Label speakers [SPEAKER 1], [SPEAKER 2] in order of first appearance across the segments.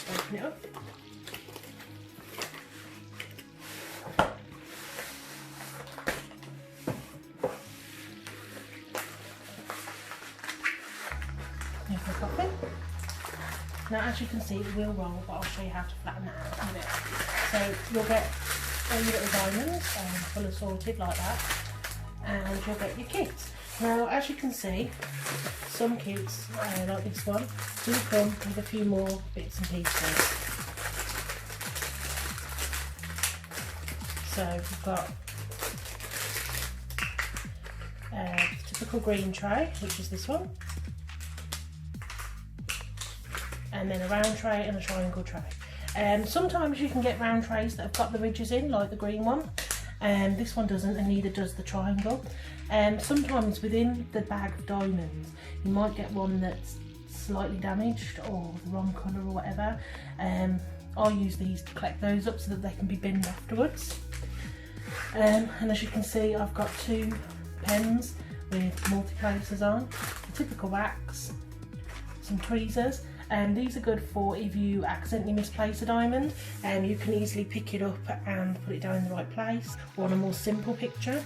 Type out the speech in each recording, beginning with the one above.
[SPEAKER 1] just open it up. There's my coffee. Now, as you can see, it will roll, but I'll show you how to flatten that out in a bit. So you'll get all your little diamonds full of sorted like that, and you'll get your kits. Now, as you can see, some kits, like this one, do come with a few more bits and pieces. So we've got a typical green tray, which is this one, and then a round tray and a triangle tray. Sometimes you can get round trays that have got the ridges in, like the green one. This one doesn't, and neither does the triangle. Sometimes within the bag of diamonds, you might get one that's slightly damaged or the wrong colour or whatever. I use these to collect those up so that they can be binned afterwards. And as you can see, I've got 2 pens with multi-placers on, a typical wax, some tweezers. These are good for if you accidentally misplace a diamond, and you can easily pick it up and put it down in the right place, or on a more simple picture.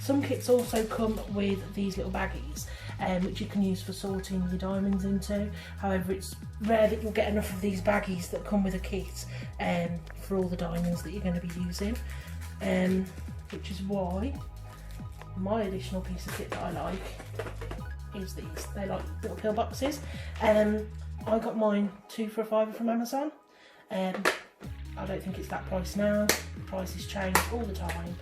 [SPEAKER 1] Some kits also come with these little baggies, which you can use for sorting your diamonds into. However, it's rare that you'll get enough of these baggies that come with a kit for all the diamonds that you're going to be using, which is why my additional piece of kit that I like is these. They're like little pill boxes. I got mine 2 for $5 from Amazon. I don't think it's that price now. Prices change all the time.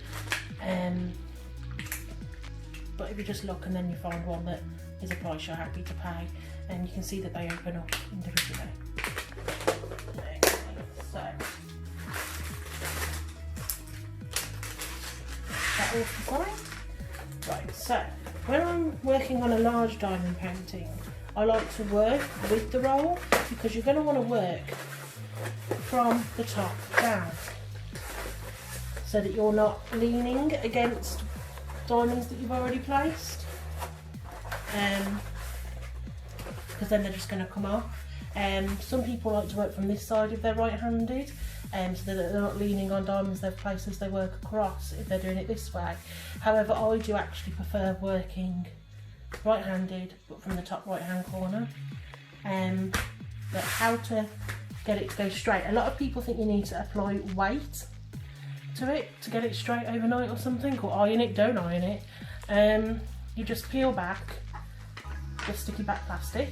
[SPEAKER 1] But if you just look and then you find one that is a price you're happy to pay, and you can see that they open up individually. Okay, so that all fine. Right, so when I'm working on a large diamond painting, I like to work with the roll, because you're going to want to work from the top down so that you're not leaning against diamonds that you've already placed, because then they're just going to come off. Some people like to work from this side if they're right-handed, so that they're not leaning on diamonds they've placed as they work across if they're doing it this way. However, I do actually prefer working right-handed, but from the top right-hand corner. But how to get it to go straight? A lot of people think you need to apply weight to it to get it straight overnight or something, or iron it. Don't iron it. You just peel back the sticky back plastic.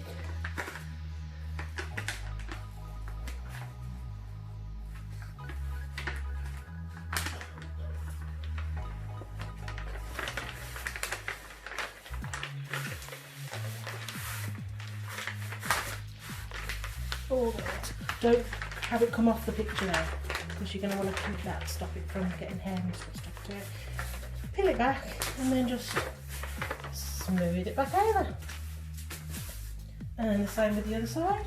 [SPEAKER 1] Don't have it come off the picture now, because you're going to want to keep that, stop it from getting hair and stuff to it. Peel it back and then just smooth it back over. And the same with the other side.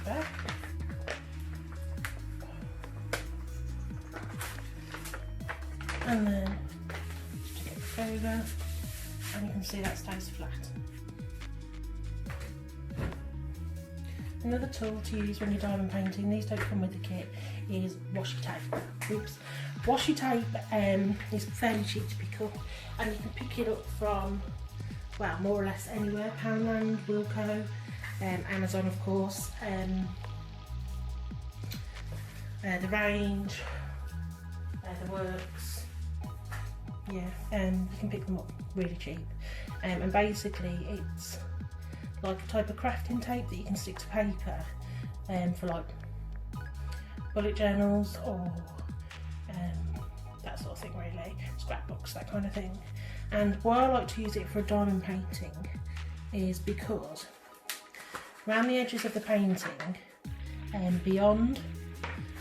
[SPEAKER 1] Back. And then stick it over, and you can see that stays flat. Another tool to use when you're diamond painting, these don't come with the kit, is washi tape. Oops. Washi tape is fairly cheap to pick up, and you can pick it up from, well, more or less anywhere. Poundland, Wilko, Amazon of course, the Range, the Works, yeah, you can pick them up really cheap, and basically it's like a type of crafting tape that you can stick to paper, for like bullet journals or that sort of thing really, scrapbooks, that kind of thing. And why I like to use it for a diamond painting is because around the edges of the painting and beyond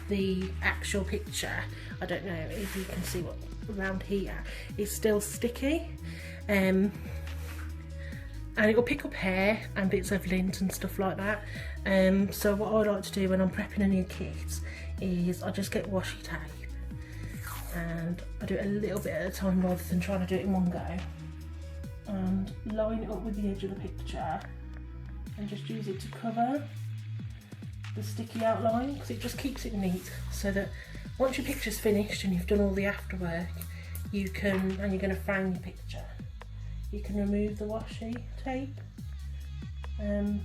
[SPEAKER 1] the actual picture, I don't know if you can see what around here is still sticky, and and it'll pick up hair and bits of lint and stuff like that. So what I like to do when I'm prepping a new kit is I just get washi tape and I do it a little bit at a time rather than trying to do it in one go, and line it up with the edge of the picture and just use it to cover the sticky outline, because it just keeps it neat, so that once your picture's finished and you've done all the afterwork, you can, and you're going to frame your picture, you can remove the washi tape. Yeah, and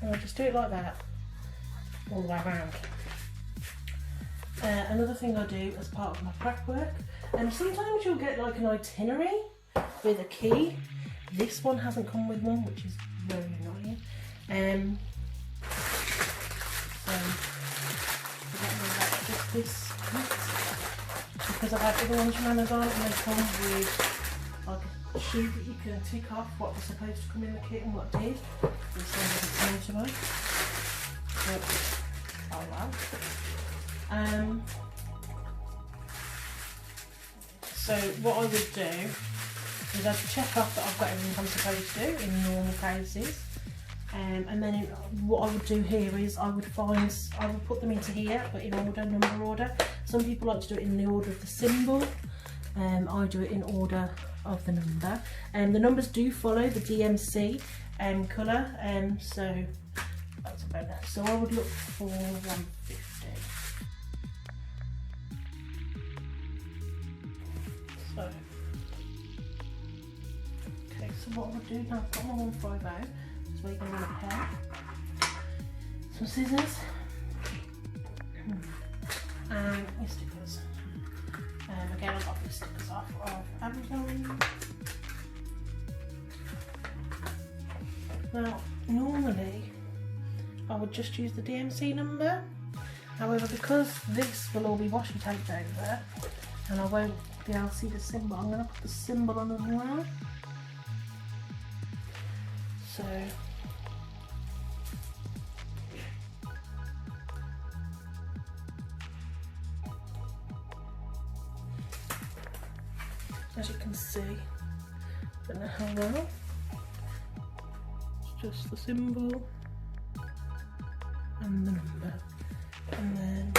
[SPEAKER 1] I'll just do it like that all the way around. Another thing I do as part of my prep work, and sometimes you'll get like an itinerary with a key. This one hasn't come with one, which is very annoying. Just this kit, because I've had other ones from Amazon and they come with like a sheet that you can tick off what was supposed to come in the kit and what did. This one doesn't come to me, but oh well. So what I would do is I'd check off that I've got everything I'm supposed to do in normal cases. And then what I would do here is I would put them into here, but in order, number order. Some people like to do it in the order of the symbol. I do it in order of the number. The numbers do follow the DMC colour, so that's a bonus. So I would look for 150. So, okay, so what I would do now, I've got my 150. So we're going to repair some scissors and your stickers. Again, I got these stickers off of Amazon. Now, normally I would just use the DMC number. However, because this will all be washi taped over and I won't be able to see the symbol, I'm going to put the symbol on as well. So as you can see, don't know how well, it's just the symbol and the number, and then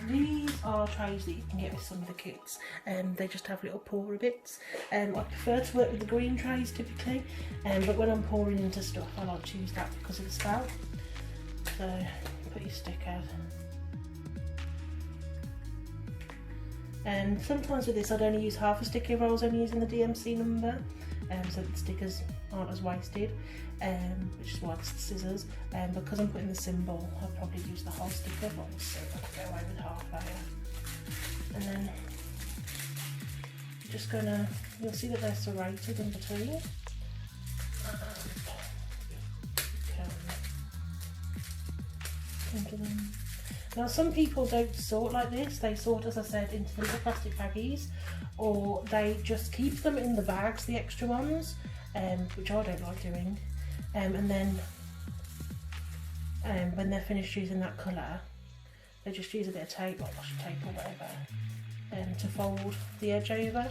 [SPEAKER 1] these are trays that you can get with some of the kits, and they just have little pourer bits. I prefer to work with the green trays typically, but when I'm pouring into stuff I like to use that because of the spout. So put your stickers. Sometimes with this I'd only use half a sticker if I was only using the DMC number, so that the stickers aren't as wasted, which is why it's the scissors. Because I'm putting the symbol, I'll probably use the whole sticker, but we'll see if I can go away with half layer. And then you're just gonna, you'll see that they're serrated in between. Into them. Now some people don't sort like this, they sort, as I said, into the little plastic baggies, or they just keep them in the bags, the extra ones, which I don't like doing, and then when they're finished using that colour, they just use a bit of tape, like washi tape or whatever, to fold the edge over,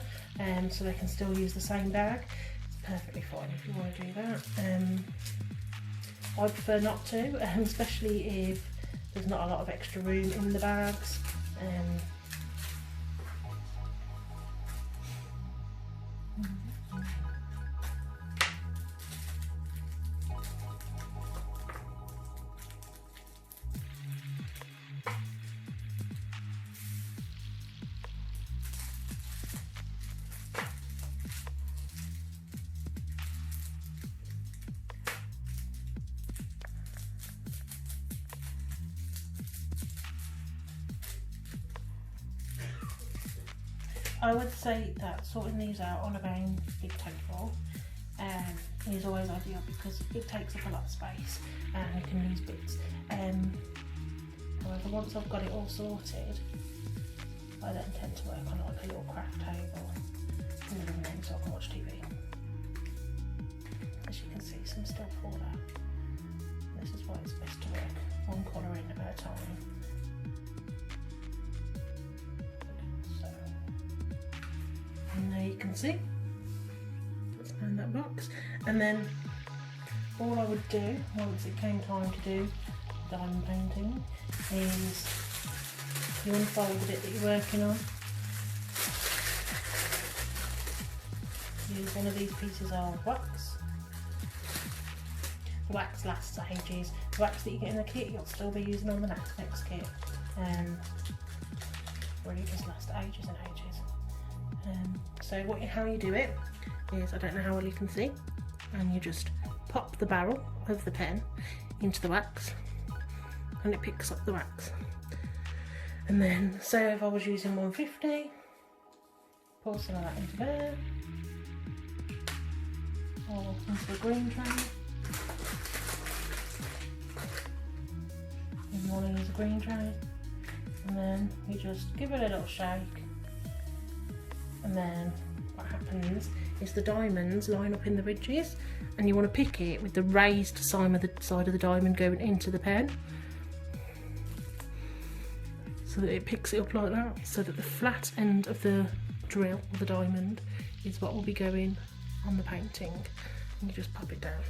[SPEAKER 1] so they can still use the same bag. It's perfectly fine if you want to do that. I prefer not to, especially if there's not a lot of extra room in the bags. I would say that sorting these out on a main big table is always ideal because it takes up a lot of space and you can lose bits. However, once I've got it all sorted, I then tend to work on like a little craft table in the living room so I can watch TV. As you can see, some still fall out. This is why it's best to work one corner in at a time. So can see. Let's find that box. And then all I would do once it came time to do diamond painting is you unfold the bit that you're working on. Use one of these pieces of wax. The wax lasts ages. The wax that you get in the kit you'll still be using on the next kit. Really just lasts ages and ages. So how you do it is, I don't know how well you can see, and you just pop the barrel of the pen into the wax and it picks up the wax. And then, say if I was using 150, pour some of that into there, or into the green tray. If you want to use a green tray, and then you just give it a little shake, and then what happens is the diamonds line up in the ridges, and you want to pick it with the raised side of the diamond going into the pen, so that it picks it up like that, so that the flat end of the drill or the diamond is what will be going on the painting, and you just pop it down.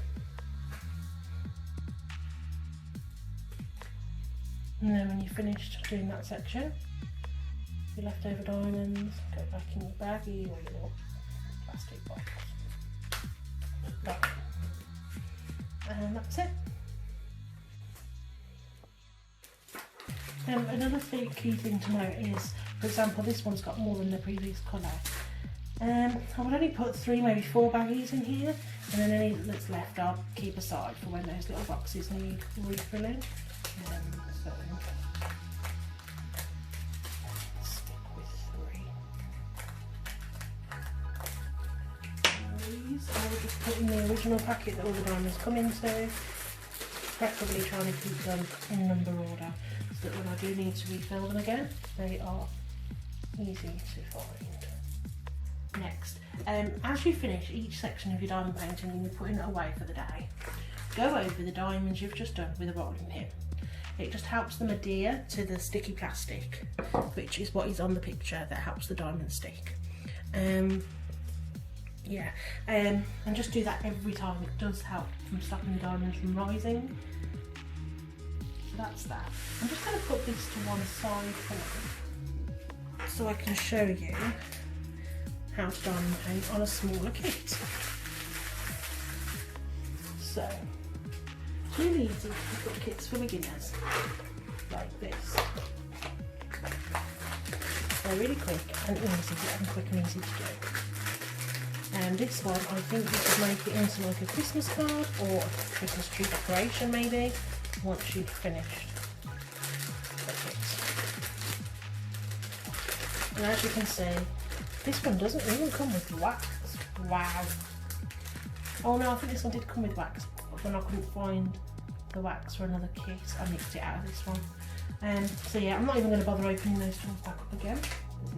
[SPEAKER 1] And then when you're finished doing that section, your leftover diamonds go back in your baggie or your little plastic box. And that's it. Another key thing to note is, for example, this one's got more than the previous colour. I would only put 3, maybe 4 baggies in here, and then any that's left I'll keep aside for when those little boxes need refilling. So stick with 3. These I would just put in the original packet that all the diamonds come into, preferably trying to keep them in number order, so that when I do need to refill them again, they are easy to find. Next, as you finish each section of your diamond painting and you're putting it away for the day, go over the diamonds you've just done with a rolling pin. It just helps them adhere to the sticky plastic, which is what is on the picture that helps the diamond stick. And just do that every time. It does help from stopping the diamonds from rising. So that's that. I'm just going to put this to one side for now, so I can show you how to diamond paint on a smaller kit. So, it's really easy to pick up kits for beginners, like this. They're really quick and easy, and quick and easy to do. And this one, I think you could make it into like a Christmas card or a Christmas tree decoration maybe, once you've finished the kit. And as you can see, this one doesn't even come with wax. Wow. Oh no, I think this one did come with wax, but when I couldn't find the wax for another kit, I nicked it out of this one. So yeah, I'm not even going to bother opening those tools back up again.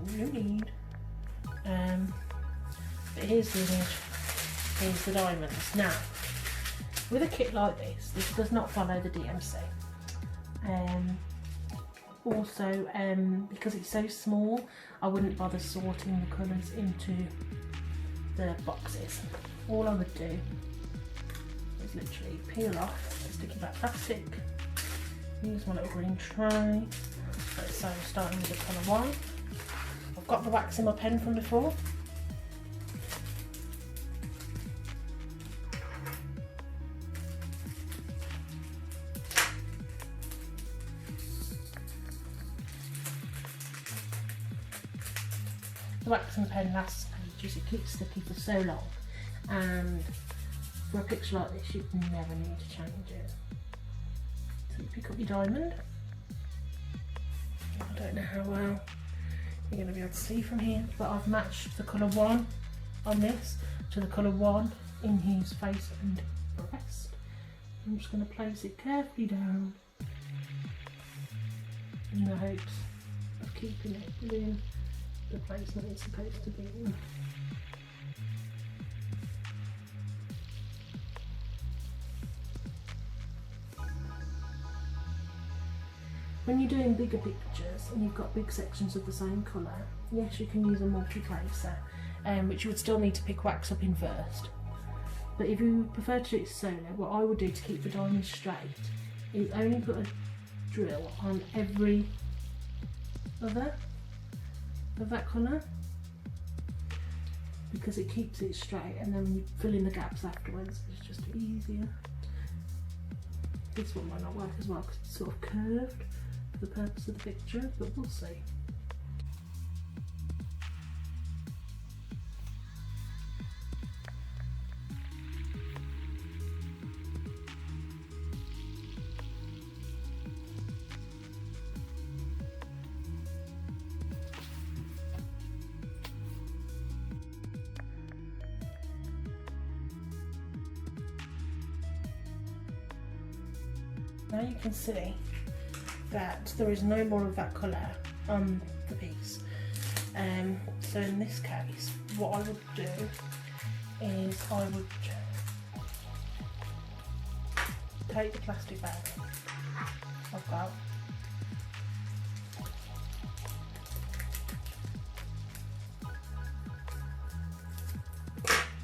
[SPEAKER 1] There's no need. But here's the image. Here's the diamonds. Now, with a kit like this does not follow the DMC. Also, because it's so small, I wouldn't bother sorting the colours into the boxes. All I would do is literally peel off the sticky back plastic, use my little green tray. So starting with the colour 1. I've got the wax in my pen from before. The wax in the pen lasts ages, it keeps sticky for so long, and for a picture like this you never need to change it. So you pick up your diamond. I don't know how well you're going to be able to see from here, but I've matched the colour 1 on this to the colour 1 in his face and breast. I'm just going to place it carefully down in the hopes of keeping it within the placement it's supposed to be in. When you're doing bigger pictures and you've got big sections of the same colour, yes, you can use a multi-placer, which you would still need to pick wax up in first. But if you prefer to do it solo, what I would do to keep the diamond straight is only put a drill on every other of that colour, because it keeps it straight, and then when you fill in the gaps afterwards, it's just easier. This one might not work as well because it's sort of curved for the purpose of the picture, but we'll see. Now you can see that there is no more of that colour on the piece. So in this case, what I would do is I would take the plastic bag I've got,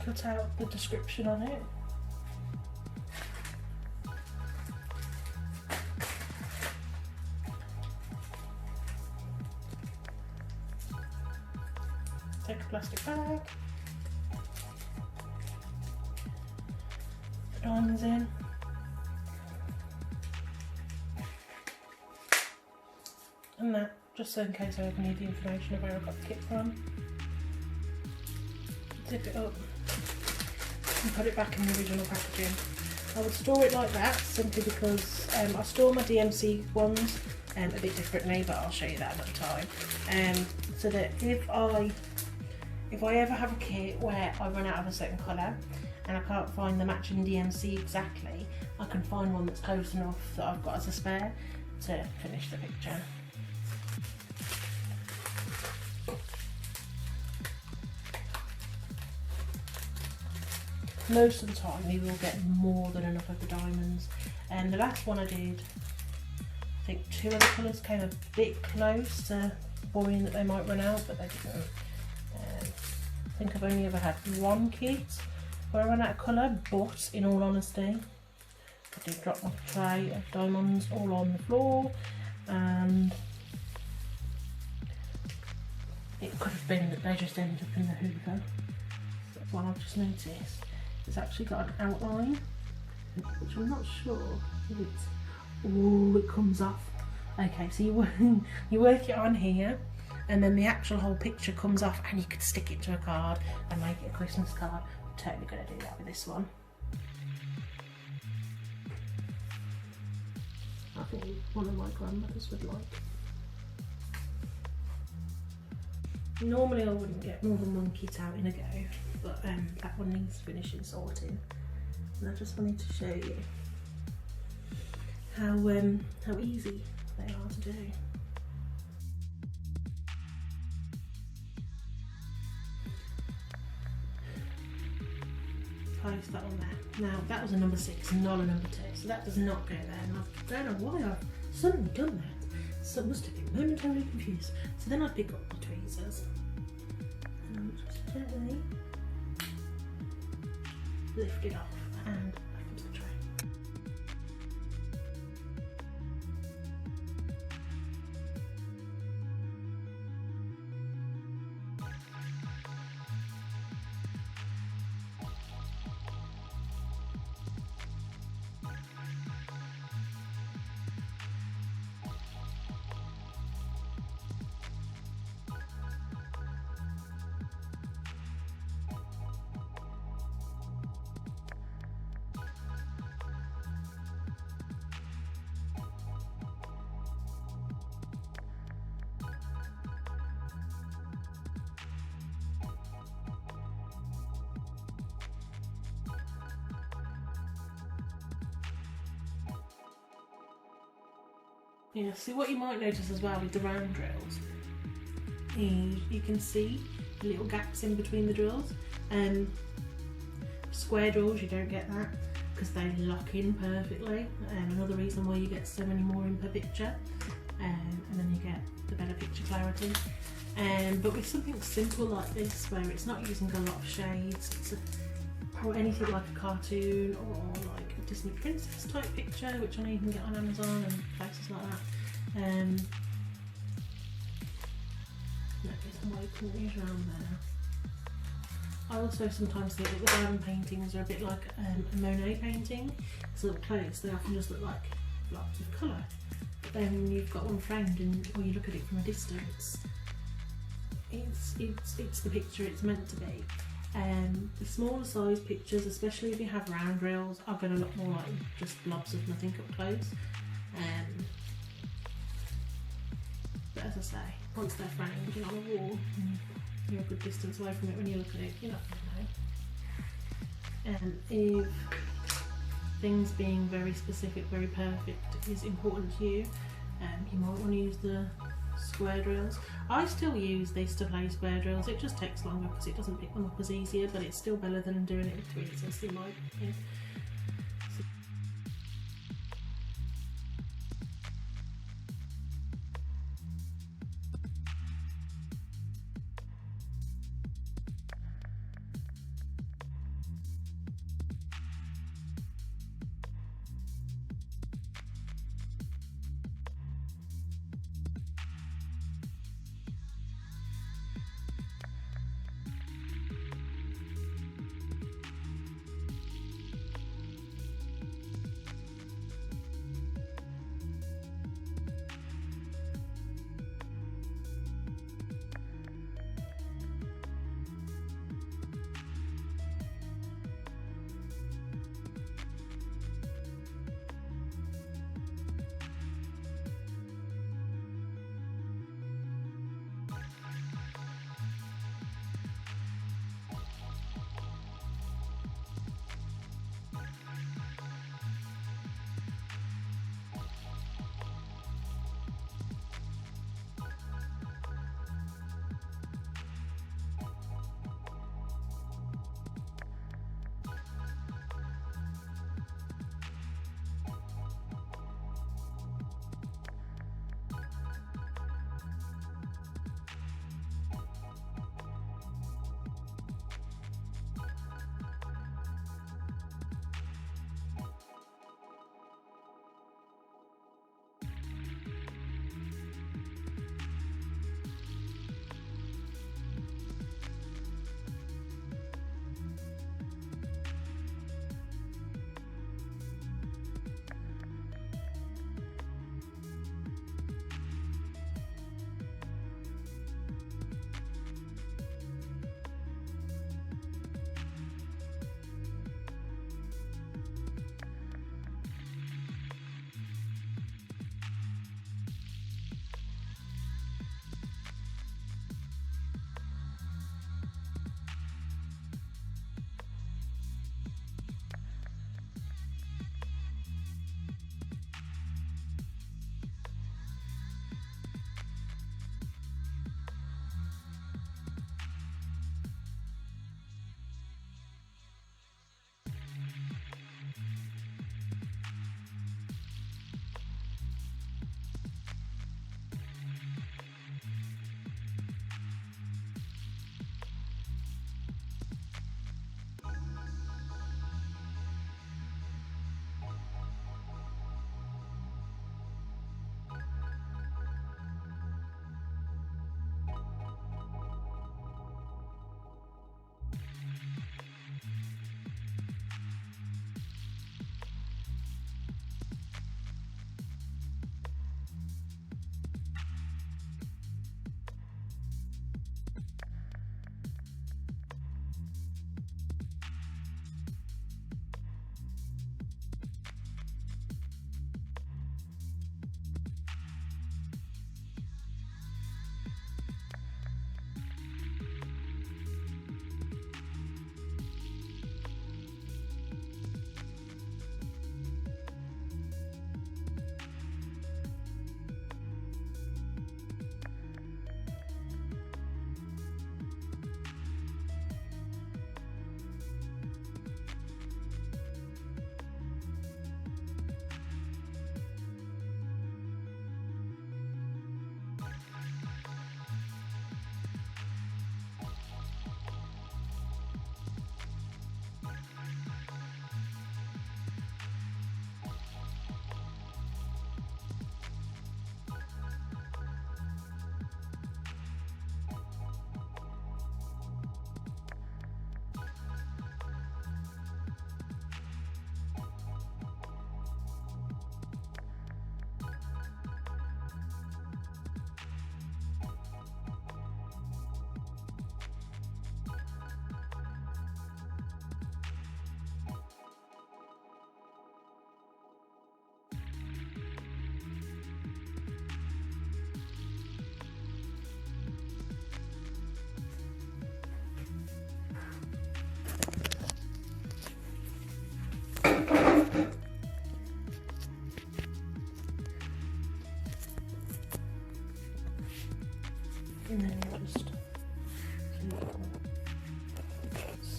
[SPEAKER 1] cut out the description on it, take a plastic bag, put diamonds in, and that, just so in case I ever need the information of where I got the kit from. Zip it up and put it back in the original packaging. I would store it like that simply because I store my DMC ones a bit differently, but I'll show you that another time. So that if I ever have a kit where I run out of a certain colour and I can't find the matching DMC exactly, I can find one that's close enough that I've got as a spare to finish the picture. Most of the time you will get more than enough of the diamonds, and the last one I did, I think 2 other colours came a bit close to worrying that they might run out, but they didn't. I think I've only ever had one kit where I ran out of colour, but in all honesty, I did drop my tray of diamonds all on the floor, and it could have been that they just ended up in the hoover. So that's what I've just noticed. It's actually got an outline, which I'm not sure if it's, oh, it comes off. Okay, so you work it on here, and then the actual whole picture comes off, and you could stick it to a card and make it a Christmas card. I'm totally going to do that with this one. I think one of my grandmothers would like. Normally I wouldn't get more than one kit out in a go, but that one needs finishing sorting, and I just wanted to show you how easy they are to do. Place that on there. Now that was a number 6, not a number 2, so that does not go there, and I don't know why I've suddenly done that. So I must have been momentarily confused. So then I pick up the tweezers and just gently lift it off and back into the tray. Yeah, see what you might notice as well with the round drills is you can see the little gaps in between the drills. Square drills, you don't get that because they lock in perfectly. Another reason why you get so many more in per picture. and then you get the better picture clarity. But with something simple like this, where it's not using a lot of shades, or anything like a cartoon or like a Disney princess type picture, which I know you can get on Amazon and places like that. There's some white corners around there. I also sometimes think that the diamond paintings are a bit like a Monet painting, so up close they often just look like blobs of colour. But then when you've got one framed and or you look at it from a distance, it's the picture it's meant to be. The smaller size pictures, especially if you have round reels, are going to look more like just blobs of nothing up close. But as I say, once they're framed on a wall, you're a good distance away from it when you look at it, you're not going to know. If things being very specific, very perfect is important to you, you might want to use the square drills. I still use this to play square drills. It just takes longer because it doesn't pick them up as easier, but it's still better than doing it with tweezers in my opinion.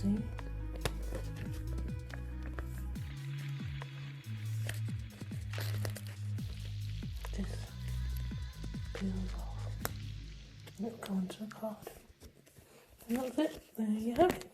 [SPEAKER 1] See? This peels off. It'll go onto the card. And that's it. There you have it.